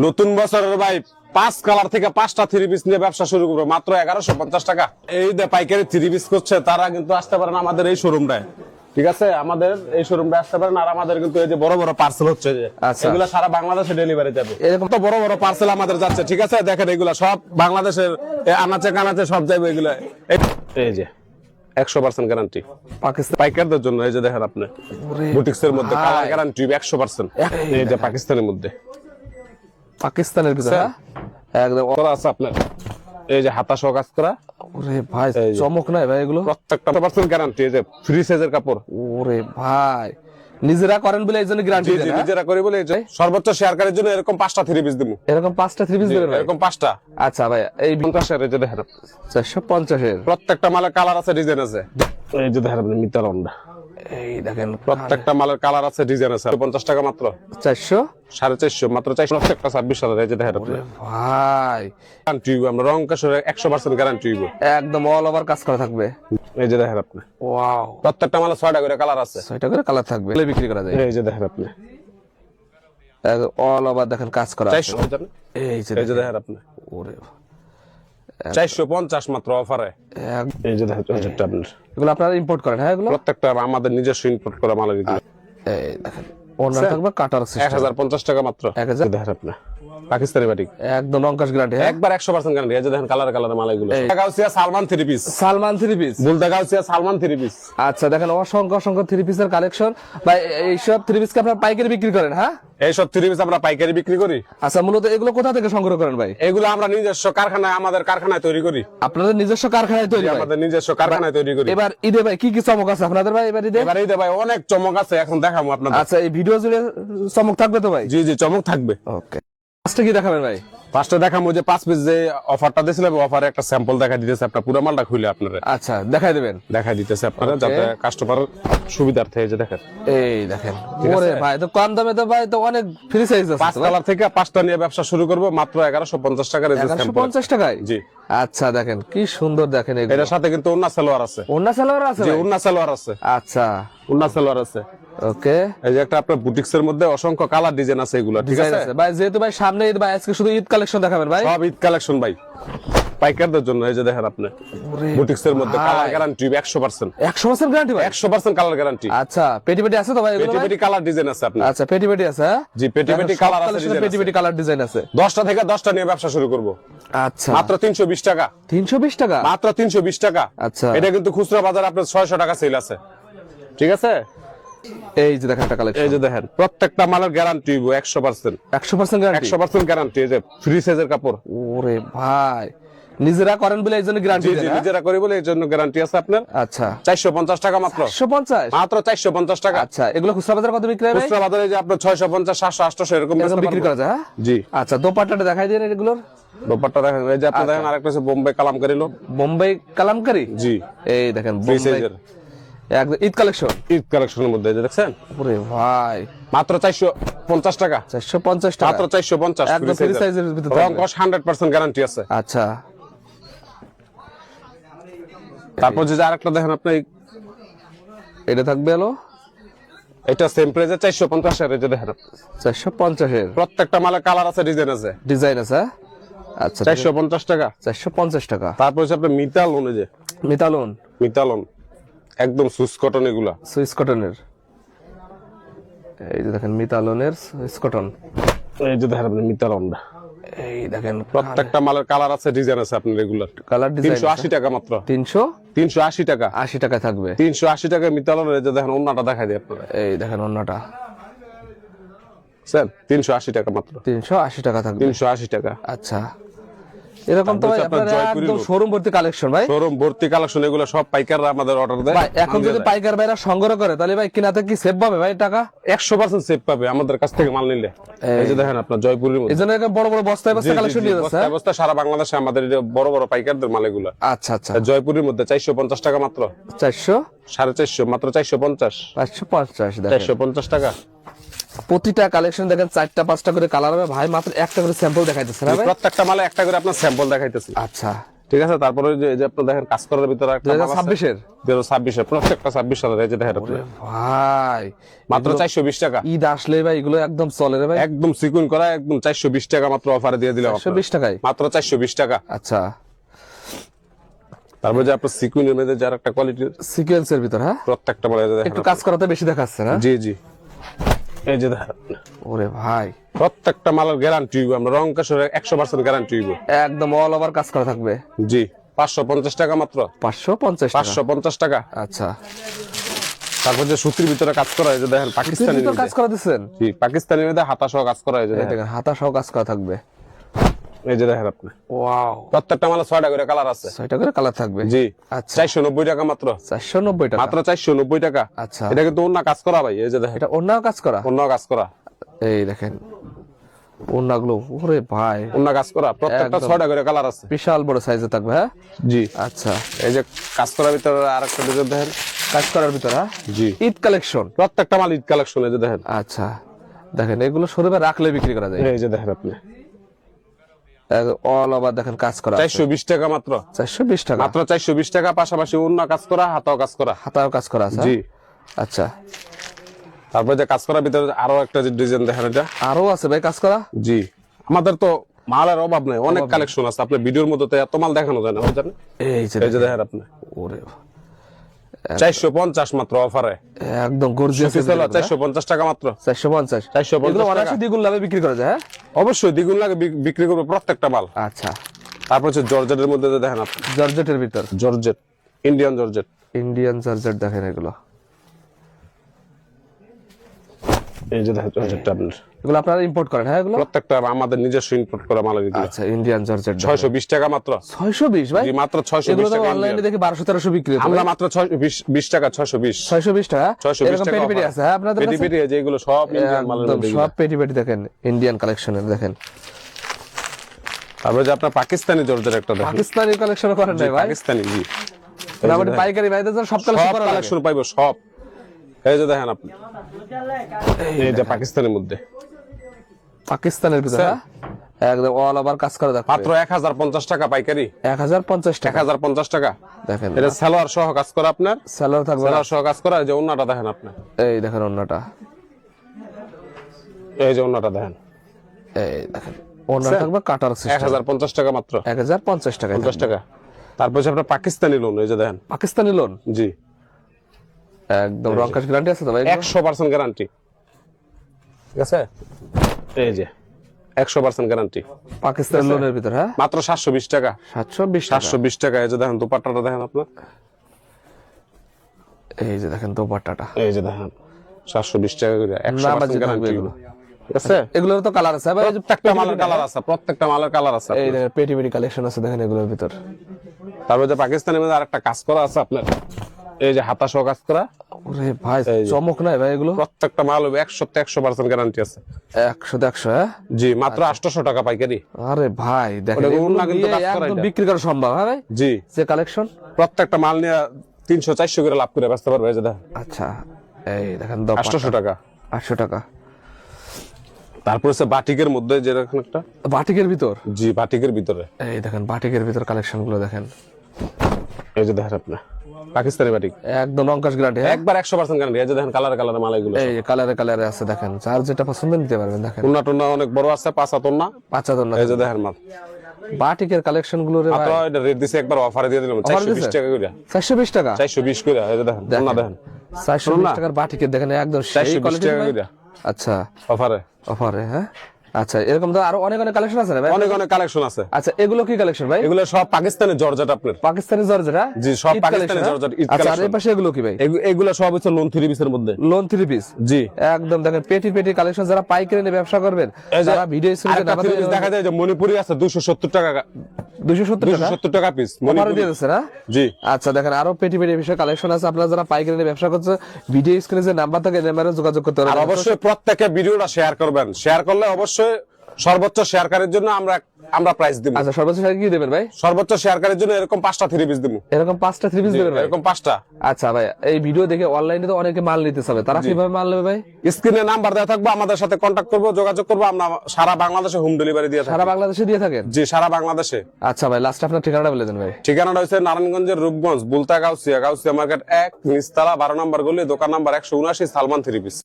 নতুন বছরের ভাই 5 কালার থেকে 5টা থ্রি পিস নিয়ে ব্যবসা শুরু করবো মাত্র 1150 টাকা। এই যে পাইকারি থ্রি পিস করছে তারা কিন্তু আসতে পারেন আমাদের এই শোরুমটায়, ঠিক আছে? আমাদের এই শোরুমটা আসতে পারেন। আর আমাদের কিন্তু এই যে বড় বড় পার্সেল হচ্ছে যে এগুলা সারা বাংলাদেশে ডেলিভারি যাবে। এরকম তো বড় বড় পার্সেল আমাদের যাচ্ছে, ঠিক আছে? দেখেন এগুলা সব বাংলাদেশের আনাচে কানাচে সব যাবে এগুলা। এই যে 100% গ্যারান্টি পাকিস্তান পাইকারদের জন্য। এই যে দেখেন আপনি বুটিক্স এর মধ্যে কালার গ্যারান্টি 100%। এই যে পাকিস্তানের মধ্যে, পাকিস্তানের ভিতরে একদম করা আছে আপনার। এই যে হাতা সহ কাজ করা। ওরে ভাই চমক নাই ভাই এগুলো, প্রত্যেকটা 100% গ্যারান্টি। এই যে ফ্রি সাইজের কাপড়। ওরে ভাই নিজেরা করেন বলে এই জন্য গ্যারান্টি দেন। নিজেরা করি বলে এই যে সর্বোচ্চ শেয়ারকারীর জন্য এরকম 5টা থ্রি পিস দেবো। এরকম 5টা থ্রি পিস দেবেন ভাই? এরকম 5টা। আচ্ছা ভাই এই 50 এর এই যে দেখেন 450 এর প্রত্যেকটা মালের কালার আছে, ডিজাইন আছে। এই যে দেখেন আপনি মিতালন্ডা, এই দেখেন প্রত্যেকটা মালের কালার আছে, ডিজাইন আছে। 50 টাকা মাত্র। 400 450 মাত্র 400 একটা 26,000। এই যে দেখেন আপনি ভাই গ্যারান্টি আমরা রং কাশরে 100% গ্যারান্টি হইব। একদম অল ওভার কাজ করা থাকবে। এই যে দেখেন আপনি ওয়াও প্রত্যেকটা মালে 6টা করে কালার আছে, 6টা করে কালার থাকবে, এগুলো বিক্রি করা যায়। এই যে দেখেন আপনি অল ওভার দেখেন কাজ করা আছে। 400 জানেন? এই যে এই যে দেখেন আপনি ওরে 450 মাত্র অফারে। এই যে দেখেন প্রজেক্টটা আপনার এগুলো আপনারা ইম্পোর্ট করেন? হ্যাঁ এগুলো প্রত্যেকটা আমাদের নিজস্ব ইম্পোর্ট করা মাল এগুলো। এই দেখেন ওনার থাকবে কাটার সিস্টেম। 1050 টাকা মাত্র। 1000 দেখেন আপনি পাকিস্তানি বাটিক একদম রংকাশ গ্যারান্টি। একবার 100% গ্যারান্টি। এই যে দেখেন কালার কালার মাল এগুলো। Gausia Salman three piece, Salman three piece, বুলদা গাউসিয়া সালমান থ্রি পিস। আচ্ছা দেখেন অসংখ্য অসংখ্য থ্রি পিসের কালেকশন ভাই। এইসব থ্রি পিস কে আপনারা পাইকারি বিক্রি করেন? হ্যাঁ এইসব থ্রি পিস আমরা পাইকারি বিক্রি করি। আচ্ছা মূলত এগুলো কোথা থেকে সংগ্রহ করেন ভাই? এগুলো আমরা নিজস্ব কারখানায়, আমাদের কারখানায় তৈরি করি। আপনাদের নিজস্ব কারখানায় তৈরি হয়? আমাদের নিজস্ব কারখানায় তৈরি করি। এবার ঈদে ভাই কি কি চমক আছে আপনাদের ভাই? এবার ঈদে ভাই অনেক চমক আছে, এখন দেখাবো আপনাদের। আচ্ছা এই ভিডিও জুড়ে চমক থাকবে তো ভাই? জি জি চমক থাকবে। ওকে ফার্স্টে কি দেখাবেন ভাই? ফার্স্টে দেখাবো যে 5 পিস যে অফারটা দিয়েছিলাম, অফারে একটা স্যাম্পল দেখা দিতেছে। আপনার পুরো মালটা খুলে আপনারা আচ্ছা দেখাই দেবেন? দেখা দিতেছে আপনারা যাতে কাস্টমারের সুবিধার্থে। এই যে দেখেন এই দেখেন ওরে ভাই তো কম দামে তো ভাই তো অনেক ফ্রি সাইজ আছে। 5 কালার থেকে 5টা নিয়ে ব্যবসা শুরু করব মাত্র 1150 টাকার। 1150 টাকায়? জি আচ্ছা দেখেন কি সুন্দর দেখেন এগুলো। এটার সাথে কিন্তু ওন্না সালোয়ার আছে। ওন্না সালোয়ার আছে? জি ওন্না সালোয়ার আছে। আচ্ছা ওন্না সালোয়ার আছে। ওকে এই যে একটা আপনার বুটিক্স এর মধ্যে অসংখ্য কালার ডিজাইন আছে এগুলো, ঠিক আছে ভাই? যেহেতু ভাই সামনে ঈদ ভাই আজকে শুধু ঈদ কালেকশন দেখাবেন ভাই? সব ঈদ কালেকশন ভাই পাইকারদের জন্য। এই যে দেখেন আপনি বুটিক্স এর মধ্যে কালার গ্যারান্টি 100%। 100% গ্যারান্টি ভাই? 100% কালার গ্যারান্টি। আচ্ছা পেটি পেটি আছে তো ভাই? পেটি পেটি কালার ডিজাইন আছে আপনার। আচ্ছা পেটি পেটি আছে? জি পেটি পেটি কালার আছে, ডিজাইন পেটি পেটি কালার ডিজাইন আছে। 10টা থেকে 10টা নিয়ে ব্যবসা শুরু করব আচ্ছা মাত্র 320 টাকা। 320 টাকা মাত্র 320 টাকা। আচ্ছা এটা কিন্তু খুচরা বাজারে আপনার 600 টাকা সেল আছে, ঠিক আছে? এই যে দেখেন একটা কালেকশন। এই যে দেখেন প্রত্যেকটা মালের গ্যারান্টি 100%। 100% গ্যারান্টি? 100% গ্যারান্টি। এই যে ফ্রি সাইজের কাপড়। ওরে ভাই নিজেরা করেন বলে এই জন্য গ্যারান্টি জি দেন? জি নিজেরা করি বলে এই জন্য গ্যারান্টি আছে আপনার। আচ্ছা 450 টাকা মাত্র। 450? মাত্র 450 টাকা। আচ্ছা এগুলো খুচরা বাজারে কত বিক্রি হয় ভাই? খুচরা বাজারে যে আপনার 650 700 800 এরকম বিক্রি করা যায়? হ্যাঁ জি। আচ্ছা দোপাট্টাটা দেখাই দিন এগুলোর। দোপাট্টা দেখেন, এই যে আপনি দেখেন আরেকটা আছে বোম্বে কালামকারী লো। বোম্বাই কালামকারী? জি এই দেখেন ফ্রি বোম্বাই সাইজের একদম ঈদ কালেকশন। ঈদ কালেকশনের মধ্যে এই যে দেখছেন ওরে ভাই মাত্র 450 টাকা। 450 টাকা মাত্র 450 একদম ফ্রি সাইজের ভিতরে রং কস 100% গ্যারান্টি আছে। আচ্ছা তারপর যে আরেকটা দেখেন আপনি এটা থাকবে হলো এটা সেম প্রাইসে 450 এর। এই যে দেখেন 450 এর প্রত্যেকটা মালের কালার আছে, ডিজাইন আছে। ডিজাইন আছে? আচ্ছা 450 টাকা। 450 টাকা। তারপর হচ্ছে আপনার মিতালন। এই যে মিতালন, মিতালন একদম সুস কটন এগুলা, সুইস কটনের। এই যে দেখেন মিতালনের সুইস কটন। এই যে দেখেন আপনি মিতালনটা। এই দেখেন প্রত্যেকটা মালের কালার আছে, ডিজাইন আছে আপনার রেগুলার। কালার ডিজাইন 380 টাকা মাত্র। 380 টাকা। 80 টাকা থাকবে। 380 টাকা মিতালনের। এই যে দেখেন ওন্নাটা দেখাই দিই আপনারা। এই দেখেন অন্যটা স্যার 380 টাকা মাত্র। 380 টাকা থাকবে। 380 টাকা। আচ্ছা এরকম তো ভাই আপনার একদম শোরুম ভর্তি কালেকশন ভাই? শোরুম ভর্তি কালেকশন এগুলো সব পাইকাররা আমাদের অর্ডার দেয় ভাই। এখন যদি পাইকার ভাইরা সংগ্রহ করে তাহলে ভাই কিনাতে কি সেভ পাবে ভাই টাকা? 100% সেভ পাবে আমাদের কাছ থেকে মাল নিলে। এই যে দেখেন আপনার জয়পুরের মধ্যে এজন্য বড় বড় বস্তায় বস্তায় কালেকশন নিয়ে যাচ্ছে। বস্তা সারা বাংলাদেশে আমাদের বড় বড় পাইকারদের মাল এগুলো। আচ্ছা আচ্ছা জয়পুরের মধ্যে 450 টাকা মাত্র। 400 450 মাত্র 450। 550 দেখেন 450 টাকা। প্রতিটা কালেকশন দেখেন 4টা 5টা করে কালার হবে ভাই। মাত্র একটা করে স্যাম্পল দেখাইতেছে না ভাই? প্রত্যেকটা মালে একটা করে আপনার স্যাম্পল দেখাইতেছি। আচ্ছা ঠিক আছে। তারপরে এই যে আপনি দেখেন কাজ করার ভিতরে একটা 2026 এর 2026 প্রত্যেকটা 26 সালের এই যে দেখেন আপনি ভাই মাত্র 420 টাকা। ঈদ আসলে ভাই এগুলো একদম চলে রে ভাই, একদম সিকুইন করা, একদম 420 টাকা মাত্র অফারে দিয়ে দিলাম 420 টাকায় মাত্র 420 টাকা। আচ্ছা তারপর যে আপনার সিকুইনের মধ্যে যার একটা কোয়ালিটি সিকোয়েন্সের ভিতর, হ্যাঁ প্রত্যেকটা বলে দেখেন একটু কাজ করাতে বেশি দেখাচ্ছে না? জি জি এই যে দেখেন ওরে ভাই প্রত্যেকটা মালের গ্যারান্টি হইব, আমরা রং কাশের 100% গ্যারান্টি হইব। একদম অল ওভার কাজ করা থাকবে। জি 550 টাকা মাত্র, 550 টাকা। 550 টাকা। আচ্ছা তারপর যে সুতির ভিতরে কাজ করা এই যে দেখেন পাকিস্তানি তো কাজ করা দিচ্ছেন? জি পাকিস্তানি মধ্যে হাতা সহ কাজ করা এই যে এই দেখেন দেখেন হাতা সহ কাজ করা থাকবে। এই যে দেখেন আপনি ওয়াও, প্রত্যেকটা মালে 6টা করে কালার আছে। 6টা করে কালার থাকবে। জি আচ্ছা 490 টাকা মাত্র, 490 টাকা মাত্র 490 টাকা। আচ্ছা এটা কিন্তু অন্য কাজ করা ভাই, এই যে দেখেন এটা অন্য কাজ করা। অন্য কাজ করা, এই দেখেন ওন্নাগুলো, ওরে ভাই অন্য কাজ করা, প্রত্যেকটা একদম। 6টা করে কালার আছে। বিশাল বড় সাইজে থাকবে। হ্যাঁ জি আচ্ছা এই যে কাজ করার ভিতরে আরেকটা ডিজাইন দেখেন। কাজ করার ভিতর, হ্যাঁ জি ঈদ কালেকশন। প্রত্যেকটা মাল ঈদ কালেকশন এই যে দেখেন। আচ্ছা দেখেন এগুলো শোরুমে রাখলে বিক্রি করা যায়। এই যে দেখেন আপনি অল ওভার দেখেন কাজ করা আছে। 420 টাকা মাত্র, 420 টাকা মাত্র 420 টাকা। পাশাপাশি অন্য কাজ করা, হাতাও কাজ করা। হাতাও কাজ করা আছে। জি আচ্ছা তারপর যে কাজ করার ভিতরে আরো একটা যে ডিজাইন দেখেন এটা। আরো আছে ভাই কাজ করা। জি আমাদের তো মালের অভাব নাই, অনেক কালেকশন আছে। আপনার ভিডিওর মধ্যে তো এত মাল দেখানো যায় না বুঝছেন। এই যে এই যে দেখেন আপনি ওরে 450 মাত্র অফারে, একদম গর্জিয়াস। 450 টাকা মাত্র, 450 450 এগুলো টাকা। অনায়াসে দ্বিগুণ লাভে বিক্রি করা যায়। হ্যাঁ অবশ্যই দ্বিগুণ লাগে বিক্রি করবে প্রত্যেকটা মাল। আচ্ছা তারপর হচ্ছে জর্জেটের মধ্যে যে দেখেন আপনি, জর্জেটের ভিতর georgette, Indian georgette. Indian georgette দেখেন এগুলো। এই যে দেখেন জর্জেটটা আপনার এগুলো আপনারা ইম্পোর্ট করেন? হ্যাঁ এগুলো প্রত্যেকটা আমাদের নিজস্ব ইম্পোর্ট করা মাল এগুলো। আচ্ছা ইন্ডিয়ান জর্জেট 620 টাকা মাত্র। 620 ভাই? জি মাত্র 620 এগুলো তো টাকা। অনলাইনে দেখি 1200-1300 বিক্রি হতো। আমরা মাত্র 620 টাকা, 620 620 টাকা। 620 এরকম টাকা পেটি পেটি offer। আছে? হ্যাঁ আপনাদের পেটি কাছে পেটি এই যে এগুলো সব ইন্ডিয়ান মালের একদম মধ্যে সব এগুলো। পেটি পেটি দেখেন ইন্ডিয়ান কালেকশনের দেখেন। তারপর যে আপনার পাকিস্তানি জর্জেট একটা দেখেন। পাকিস্তানি কালেকশন করেন নাই ভাই? পাকিস্তানি জি মোটামুটি পাইকারি ভাইদের জন্য সব সব কালেকশন করা লাগে। কালেকশন পাইবো সব। এই যে দেখেন আপনি এই যে পাকিস্তানের মধ্যে পাকিস্তানের ভিতরে, হ্যাঁ? একদম অল ওভার কাজ করা দেখেন। মাত্র 1050 টাকা পাইকারি, 1050 টাকা 1050 টাকা। দেখেন এটা সালোয়ার সহ কাজ করা আপনার, সেলার থাকবে না? সালোয়ার সহ কাজ করা। এই যে ওন্নাটা দেখেন আপনি, এই দেখেন অন্যটা, এই যে ওন্নাটা দেখেন। এই দেখেন অন্য থাকবে কাটার সিস্টেম। 1050 টাকা মাত্র, 1050 টাকা 50 টাকা। তারপর হচ্ছে আপনার পাকিস্তানি লোন, এই যে দেখেন। পাকিস্তানি লোন জি একদম রং কাজ গ্যারান্টি আছে তো ভাই? 100% গ্যারান্টি, ঠিক আছে। এই যে 100% গ্যারান্টি পাকিস্তানি লোনের ভিতর, হ্যাঁ মাত্র 720 টাকা, 720 টাকা। 720 টাকা। এই যে দেখেন দুপাট্টাটা দেখেন আপনার, এই যে দেখেন দোপাট্টাটা, এই যে দেখেন 720 টাকা করে, না 100% বাজে থাকবে গ্যারান্টি এগুলো। ঠিক আছে। এগুলোর তো কালার আছে ভাই? এই যে প্রত্যেকটা মালের কালার আছে, প্রত্যেকটা মালের কালার আছে। এই দেখেন পেটি পেটি কালেকশন আছে দেখেন এগুলোর ভিতর। তারপর যে পাকিস্তানের মধ্যে আরেকটা কাজ করা আছে আপনার, এই যে হাতা সহ কাজ করা। ওরে ভাই চমক নাই ভাই এগুলো? প্রত্যেকটা মাল 100% গ্যারান্টি আছে। 100 হ্যাঁ? জি মাত্র 800 টাকা পাইকারি। আরে ভাই দেখেন ওটা এগুলো না কিন্তু দিয়ে কাজ করা একদম এটা। বিক্রি করা সম্ভব, হ্যাঁ ভাই? জি যে কালেকশন প্রত্যেকটা মাল নিয়ে 300-400 করে লাভ করে বেচতে পারবে। এই যে দেখেন আচ্ছা এই দেখেন 800 টাকা। 800 টাকা। তারপর হচ্ছে বাটিকের মধ্যে যেরকম একটা, বাটিকের ভিতর, জি বাটিকের ভিতরে এই দেখেন বাটিকের ভিতর কালেকশন গুলো দেখেন। এই যে দেখেন আপনি পাকিস্তানি বাটিক একদম রংকাশ গ্যারান্টি, হ্যাঁ? একবার 100% গ্যারান্টি। এই যে দেখেন কালার কালার মাল এগুলো। এই যে কালারে কালারে আছে দেখেন, যার যেটা পছন্দ নিতে পারবেন দেখেন। টুনা টুনা অনেক বড় আছে, 5 হাত না। 5 হাজার না এই যে দেখেন মাল বাটিকের কালেকশন গুলো রে ভাই। মাত্র এটা রেট দিছে একবার অফারে দিয়ে দিলাম 420 টাকা করে, 420 টাকা, 420 করে। এই যে দেখেন টুনা দেখেন 420 টাকার বাটিকের দেখেন একদম সেই 420 কোয়ালিটি। টাকা করে আচ্ছা অফারে। অফারে, হ্যাঁ আচ্ছা এরকম তো আরো অনেক অনেক কালেকশন আছে না ভাই? অনেক অনেক কালেকশন আছে। আচ্ছা এগুলো কি কালেকশন ভাই? এগুলো সব পাকিস্তানি জর্জেট আপনার। পাকিস্তানি জর্জেট, হ্যাঁ? জি সব ঈদ পাকিস্তানি collection, জর্জেট ঈদ আচ্ছা আর কালেকশন। এই পাশে এগুলো কি ভাই? এগুলো সব হচ্ছে লোন 3 পিসের মধ্যে। লোন 3 পিস, জি একদম দেখেন পেটি পেটি কালেকশন। যারা পাইকারি নিয়ে ব্যবসা করবেন, এই যে যারা ভিডিও স্ক্রিনে আরেকটা three piece দেখা যায় যে মণিপুরি আছে 270 টাকা, 270 টাকা 270 টাকা পিস অফারে মণিপুরি। দিয়ে দিচ্ছে না? জি আচ্ছা দেখেন আরো পেটি পেটি বিষয় কালেকশন আছে। আপনারা যারা পাইকারি নিয়ে ব্যবসা করছে, ভিডিও স্ক্রিনে যে নাম্বার থাকে এই নাম্বারে যোগাযোগ করতে আর পারবেন। অবশ্যই প্রত্যেকে ভিডিওটা শেয়ার করবেন। শেয়ার করলে অবশ্যই সর্বোচ্চ শেয়ারকারীর জন্য আমরা প্রাইস দিব। আচ্ছা সর্বোচ্চ সাইজ কি দেবেন ভাই? সর্বোচ্চ শেয়ারকারীর জন্য এরকম 5টা থ্রি পিস দিব। এরকম 5টা থ্রি পিস দেবেন ভাই? এরকম 5টা। আচ্ছা ভাই, এই ভিডিও দেখে অনলাইনে তো অনেকে মাল নিতে চাবে, তারা কিভাবে মাল নেবে ভাই? স্ক্রিনে নাম্বার দেওয়া থাকবে, আমাদের সাথে কন্ট্যাক্ট করবো, যোগাযোগ করবো। আমরা সারা বাংলাদেশে হোম ডেলিভারি দিয়ে থাকি। সারা বাংলাদেশে দিয়ে থাকেন? জি, সারা বাংলাদেশে। আচ্ছা ভাই, লাস্ট আপনার ঠিকানাটা বলে দেন ভাই। ঠিকানাটা হচ্ছে নারায়ণগঞ্জের রূপগঞ্জ বুলতা গাউসিয়া মার্কেট 1 নিচতলা 12 নম্বর গলি, দোকান নাম্বার 179, সালমান থ্রি পিস।